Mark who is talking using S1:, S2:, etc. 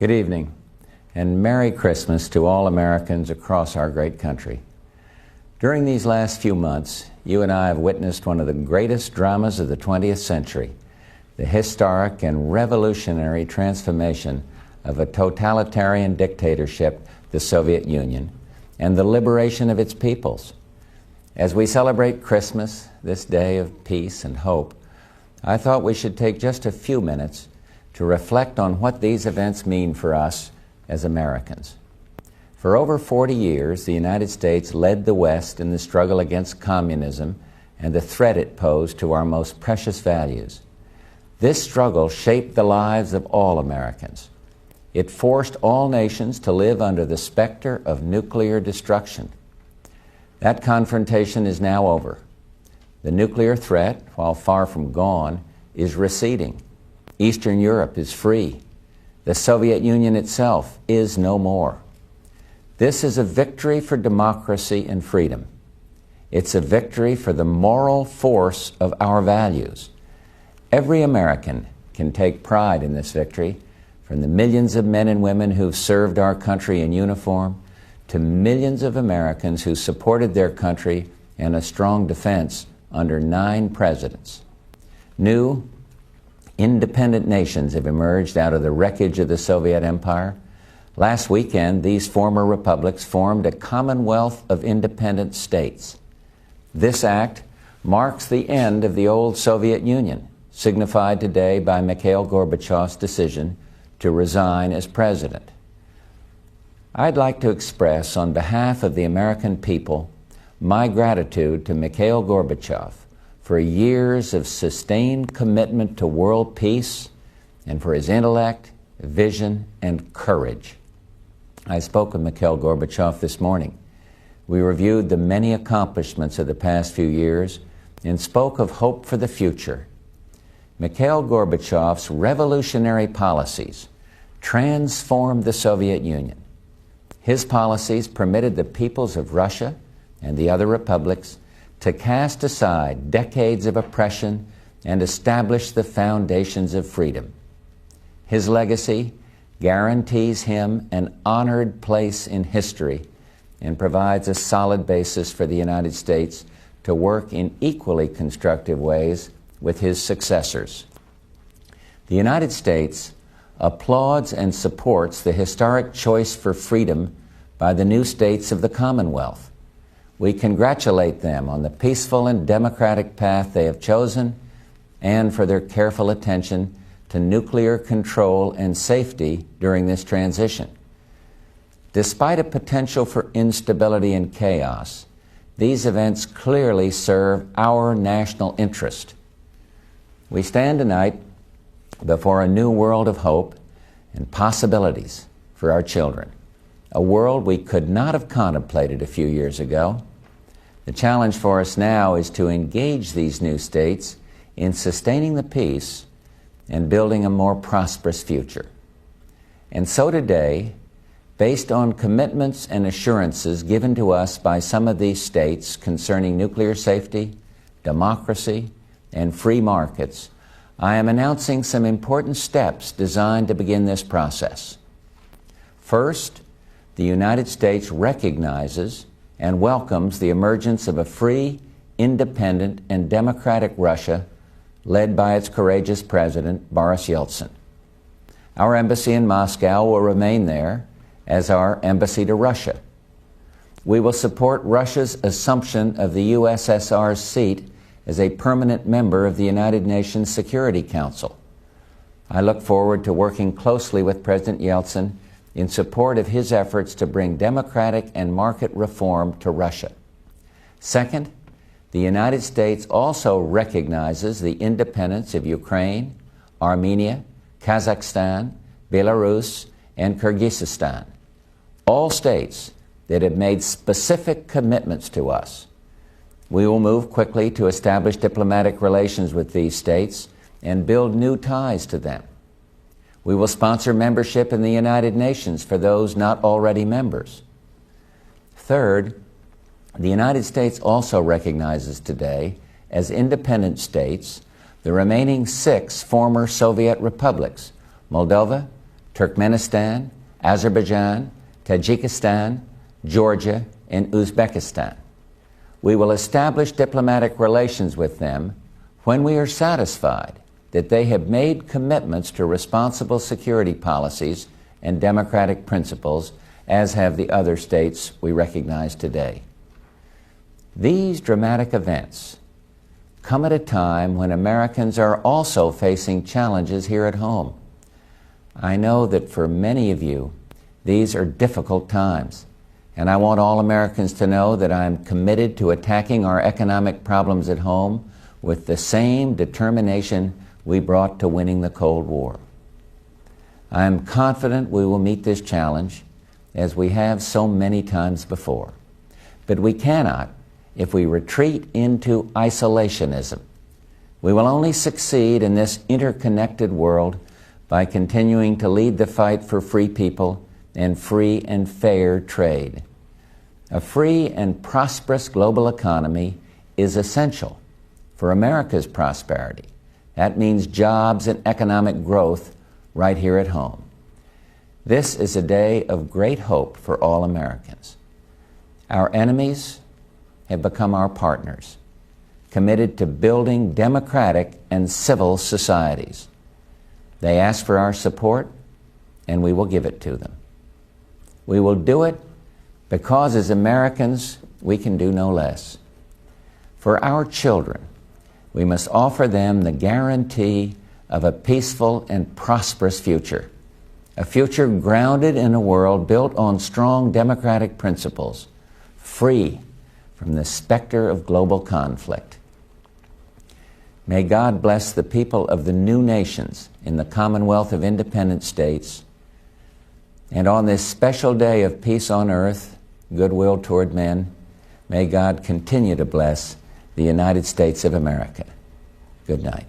S1: Good evening, and Merry Christmas to all Americans across our great country. During these last few months, you and I have witnessed one of the greatest dramas of the 20th century, the historic and revolutionary transformation of a totalitarian dictatorship, the Soviet Union, and the liberation of its peoples. As we celebrate Christmas, this day of peace and hope, I thought we should take just a few minutes to reflect on what these events mean for us as Americans. For over 40 years, the United States led the West in the struggle against communism and the threat it posed to our most precious values. This struggle shaped the lives of all Americans. It forced all nations to live under the specter of nuclear destruction. That confrontation is now over. The nuclear threat, while far from gone, is receding. Eastern Europe is free. The Soviet Union itself is no more. This is a victory for democracy and freedom. It's a victory for the moral force of our values. Every American can take pride in this victory, from the millions of men and women who've served our country in uniform to millions of Americans who supported their country and a strong defense under 9 presidents. New, independent nations have emerged out of the wreckage of the Soviet Empire. Last weekend, these former republics formed a Commonwealth of Independent States. This act marks the end of the old Soviet Union, signified today by Mikhail Gorbachev's decision to resign as president. I'd like to express, on behalf of the American people, my gratitude to Mikhail Gorbachev for years of sustained commitment to world peace and for his intellect, vision, and courage. I spoke with Mikhail Gorbachev this morning. We reviewed the many accomplishments of the past few years and spoke of hope for the future. Mikhail Gorbachev's revolutionary policies transformed the Soviet Union. His policies permitted the peoples of Russia and the other republics to cast aside decades of oppression and establish the foundations of freedom. His legacy guarantees him an honored place in history and provides a solid basis for the United States to work in equally constructive ways with his successors. The United States applauds and supports the historic choice for freedom by the new states of the Commonwealth. We congratulate them on the peaceful and democratic path they have chosen and for their careful attention to nuclear control and safety during this transition. Despite a potential for instability and chaos, these events clearly serve our national interest. We stand tonight before a new world of hope and possibilities for our children, a world we could not have contemplated a few years ago. The challenge for us now is to engage these new states in sustaining the peace and building a more prosperous future. And so today, based on commitments and assurances given to us by some of these states concerning nuclear safety, democracy, and free markets, I am announcing some important steps designed to begin this process. First, the United States recognizes and welcomes the emergence of a free, independent, and democratic Russia led by its courageous president, Boris Yeltsin. Our embassy in Moscow will remain there as our embassy to Russia. We will support Russia's assumption of the USSR's seat as a permanent member of the United Nations Security Council. I look forward to working closely with President Yeltsin in support of his efforts to bring democratic and market reform to Russia. Second, the United States also recognizes the independence of Ukraine, Armenia, Kazakhstan, Belarus, and Kyrgyzstan, all states that have made specific commitments to us. We will move quickly to establish diplomatic relations with these states and build new ties to them. We will sponsor membership in the United Nations for those not already members. Third, the United States also recognizes today, as independent states, the remaining 6 former Soviet republics, Moldova, Turkmenistan, Azerbaijan, Tajikistan, Georgia, and Uzbekistan. We will establish diplomatic relations with them when we are satisfied that they have made commitments to responsible security policies and democratic principles, as have the other states we recognize today. These dramatic events come at a time when Americans are also facing challenges here at home. I know that for many of you, these are difficult times, and I want all Americans to know that I am committed to attacking our economic problems at home with the same determination we brought to winning the Cold War. I am confident we will meet this challenge, as we have so many times before. But we cannot if we retreat into isolationism. We will only succeed in this interconnected world by continuing to lead the fight for free people and free and fair trade. A free and prosperous global economy is essential for America's prosperity. That means jobs and economic growth right here at home. This is a day of great hope for all Americans. Our enemies have become our partners, committed to building democratic and civil societies. They ask for our support, and we will give it to them. We will do it because as Americans, we can do no less. For our children, we must offer them the guarantee of a peaceful and prosperous future, a future grounded in a world built on strong democratic principles, free from the specter of global conflict. May God bless the people of the new nations in the Commonwealth of Independent States, and on this special day of peace on earth, goodwill toward men, may God continue to bless the United States of America. Good night.